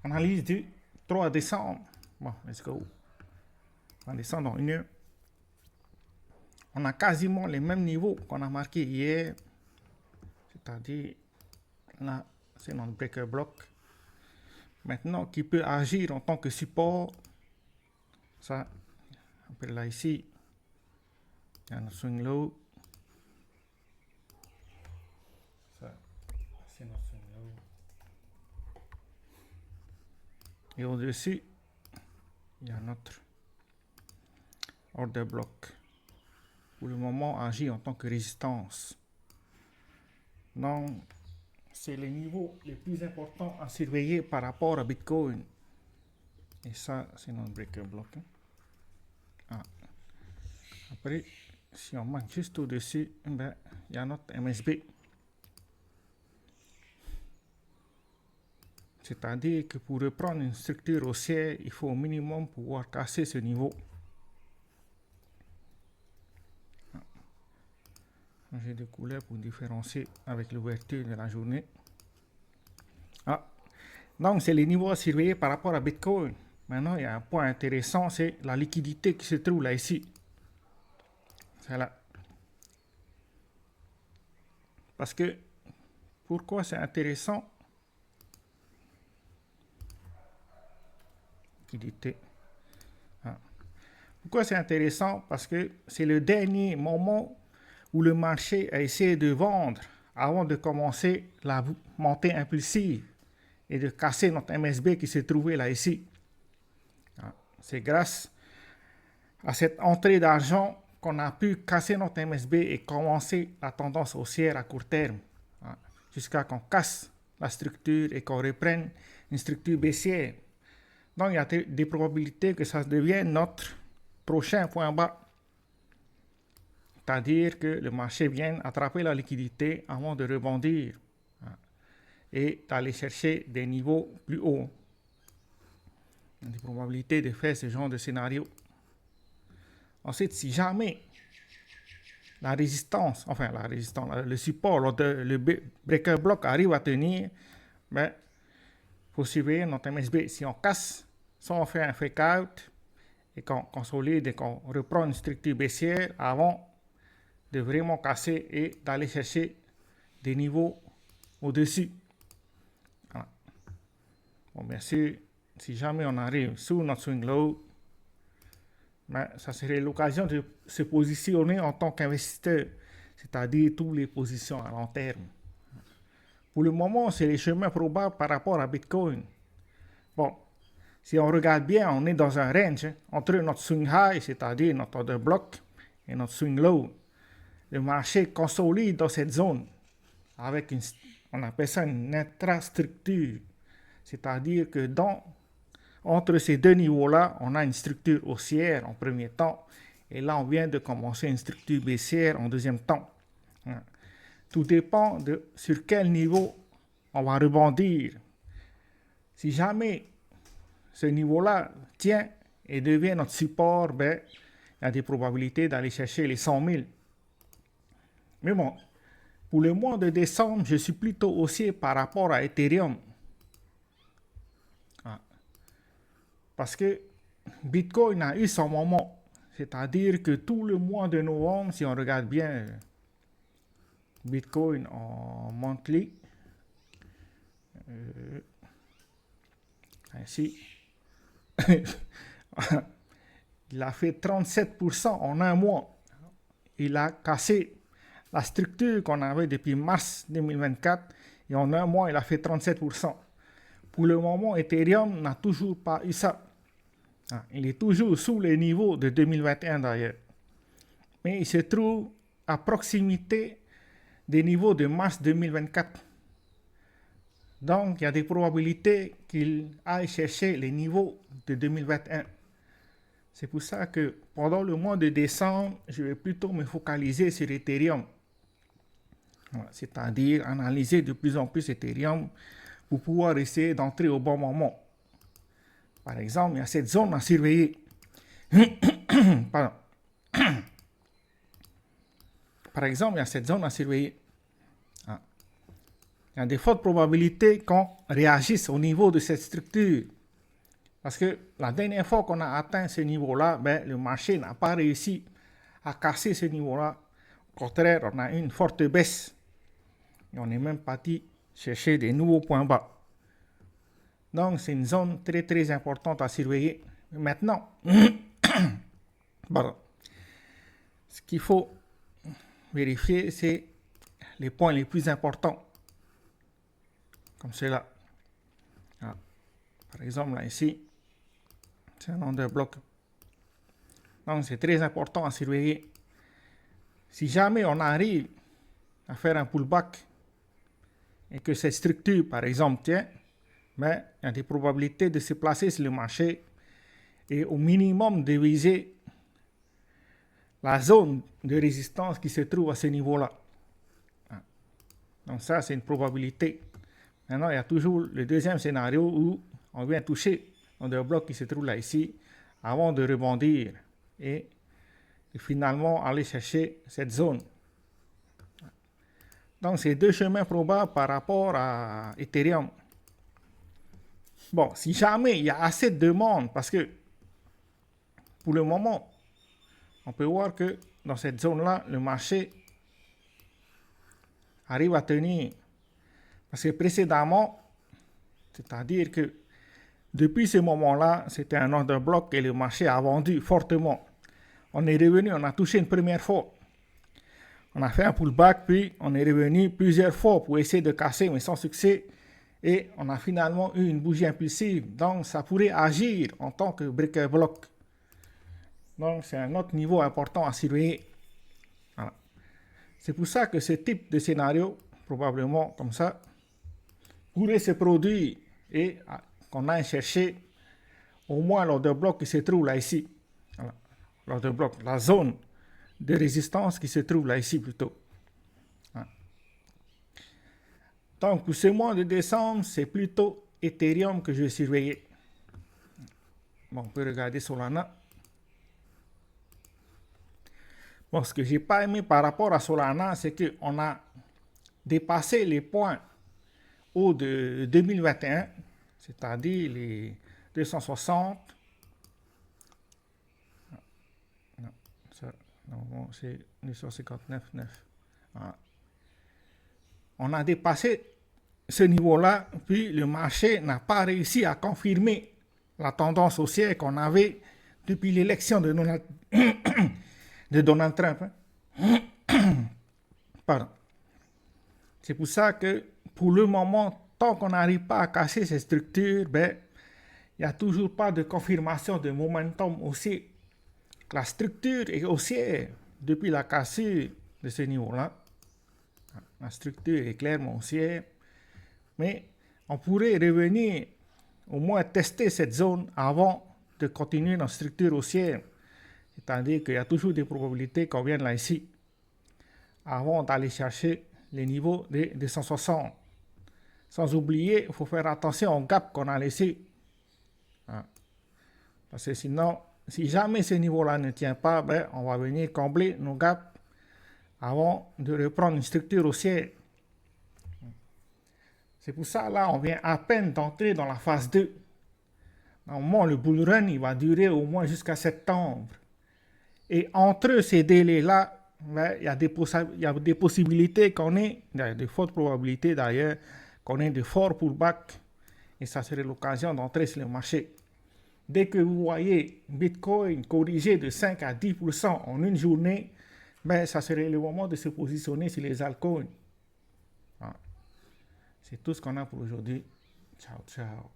Analyse du 3 décembre. Bon, let's go. On va descendre dans 1 heure. On a quasiment les mêmes niveaux qu'on a marqué hier. C'est-à-dire, là, c'est notre breaker block. Maintenant, qui peut agir en tant que support. Ça, après là, ici, il y a notre swing low. Ça, c'est notre swing low. Et au-dessus, il y a notre order block. Pour le moment, agit en tant que résistance. Donc, c'est les niveaux les plus importants à surveiller par rapport à Bitcoin. Et ça, c'est notre breaker block. Ah. Après, si on marque juste au-dessus, ben, il y a notre MSB. C'est-à-dire que pour reprendre une structure haussière, il faut au minimum pouvoir casser ce niveau. J'ai des couleurs pour différencier avec l'ouverture de la journée. Ah. Donc, c'est les niveaux à surveiller par rapport à Bitcoin. Maintenant, il y a un point intéressant, c'est la liquidité qui se trouve là ici. C'est là. Parce que, pourquoi c'est intéressant? Liquidité. Ah. Pourquoi c'est intéressant? Parce que c'est le dernier moment où le marché a essayé de vendre avant de commencer la montée impulsive et de casser notre MSB qui se trouvait là ici. C'est grâce à cette entrée d'argent qu'on a pu casser notre MSB et commencer la tendance haussière à court terme, jusqu'à qu'on casse la structure et qu'on reprenne une structure baissière. Donc il y a des probabilités que ça devienne notre prochain point bas. C'est-à-dire que le marché vienne attraper la liquidité avant de rebondir et d'aller chercher des niveaux plus hauts. Il y a des probabilités de faire ce genre de scénario. Ensuite, si jamais la résistance, le support, le breaker block arrive à tenir, ben, il faut surveiller notre MSB. Si on casse, soit on fait un fake out et qu'on consolide et qu'on reprend une structure baissière avant de vraiment casser et d'aller chercher des niveaux au-dessus. Voilà. Bon, bien sûr, si jamais on arrive sous notre swing low, ben, ça serait l'occasion de se positionner en tant qu'investisseur, c'est-à-dire toutes les positions à long terme. Pour le moment, c'est les chemins probables par rapport à Bitcoin. Bon, si on regarde bien, on est dans un range entre notre swing high, c'est-à-dire notre order block, et notre swing low. Le marché consolide dans cette zone avec on appelle ça une intrastructure, c'est-à-dire que entre ces deux niveaux-là, on a une structure haussière en premier temps, et là on vient de commencer une structure baissière en deuxième temps. Tout dépend de sur quel niveau on va rebondir. Si jamais ce niveau-là tient et devient notre support, ben, il y a des probabilités d'aller chercher les 100 000. Mais bon, pour le mois de décembre, je suis plutôt haussier par rapport à Ethereum. Parce que Bitcoin a eu son moment. C'est-à-dire que tout le mois de novembre, si on regarde bien Bitcoin en monthly, ainsi, il a fait 37% en un mois. Il a cassé la structure qu'on avait depuis mars 2024 et en un mois, il a fait 37%. Pour le moment, Ethereum n'a toujours pas eu ça. Il est toujours sous les niveaux de 2021 d'ailleurs. Mais il se trouve à proximité des niveaux de mars 2024. Donc, il y a des probabilités qu'il aille chercher les niveaux de 2021. C'est pour ça que pendant le mois de décembre, je vais plutôt me focaliser sur Ethereum. C'est-à-dire analyser de plus en plus Ethereum pour pouvoir essayer d'entrer au bon moment. Par exemple, il y a cette zone à surveiller. Pardon. Par exemple, il y a cette zone à surveiller. il y a des fortes probabilités qu'on réagisse au niveau de cette structure. Parce que la dernière fois qu'on a atteint ce niveau-là, ben, le marché n'a pas réussi à casser ce niveau-là. Au contraire, on a eu une forte baisse. Et on est même parti chercher des nouveaux points bas. Donc, c'est une zone très, très importante à surveiller. Maintenant, pardon, ce qu'il faut vérifier, c'est les points les plus importants. Comme cela. Ah. Par exemple, là, ici, c'est un nom de bloc. Donc, c'est très important à surveiller. Si jamais on arrive à faire un pullback et que cette structure, par exemple, tient, mais il y a des probabilités de se placer sur le marché et au minimum de viser la zone de résistance qui se trouve à ce niveau-là. Donc ça, c'est une probabilité. Maintenant, il y a toujours le deuxième scénario où on vient toucher un bloc qui se trouve là ici avant de rebondir et finalement aller chercher cette zone. Donc, c'est deux chemins probables par rapport à Ethereum. Bon, si jamais il y a assez de demandes, parce que pour le moment, on peut voir que dans cette zone-là, le marché arrive à tenir. Parce que précédemment, c'est-à-dire que depuis ce moment-là, c'était un ordre bloc et le marché a vendu fortement. On est revenu, on a touché une première fois. On a fait un pullback, puis on est revenu plusieurs fois pour essayer de casser, mais sans succès. Et on a finalement eu une bougie impulsive. Donc, ça pourrait agir en tant que breaker block. Donc, c'est un autre niveau important à surveiller. Voilà. C'est pour ça que ce type de scénario, probablement comme ça, pourrait se produire et qu'on aille chercher au moins l'ordre bloc qui se trouve là ici. Voilà. L'ordre bloc, la zone de résistance qui se trouve là ici plutôt. Voilà. Donc, pour ce mois de décembre, c'est plutôt Ethereum que je vais surveiller. Bon, on peut regarder Solana. Bon, ce que je n'ai pas aimé par rapport à Solana, c'est qu'on a dépassé les points hauts de 2021, c'est-à-dire les 260. Non, ça, non, c'est 259,9. Voilà. On a dépassé ce niveau-là, puis le marché n'a pas réussi à confirmer la tendance haussière qu'on avait depuis l'élection de Donald Trump. Pardon. C'est pour ça que, pour le moment, tant qu'on n'arrive pas à casser ces structures, ben, il n'y a toujours pas de confirmation de momentum haussier. La structure est haussière depuis la cassure de ce niveau-là. La structure est clairement haussière. Mais on pourrait revenir, au moins tester cette zone avant de continuer notre structure haussière. C'est-à-dire qu'il y a toujours des probabilités qu'on vienne là ici, avant d'aller chercher les niveaux des 260. Sans oublier, il faut faire attention au gap qu'on a laissé. Parce que sinon, si jamais ce niveau-là ne tient pas, ben, on va venir combler nos gaps avant de reprendre une structure haussière. C'est pour ça, là, on vient à peine d'entrer dans la phase 2. Normalement, le bull run, il va durer au moins jusqu'à septembre. Et entre ces délais-là, ben, il y a des possibilités qu'on ait, il y a de fortes probabilités d'ailleurs, qu'on ait de forts pullbacks. Et ça serait l'occasion d'entrer sur le marché. Dès que vous voyez Bitcoin corriger de 5 à 10% en une journée, ben, ça serait le moment de se positionner sur les altcoins. C'est tout ce qu'on a pour aujourd'hui. Ciao, ciao.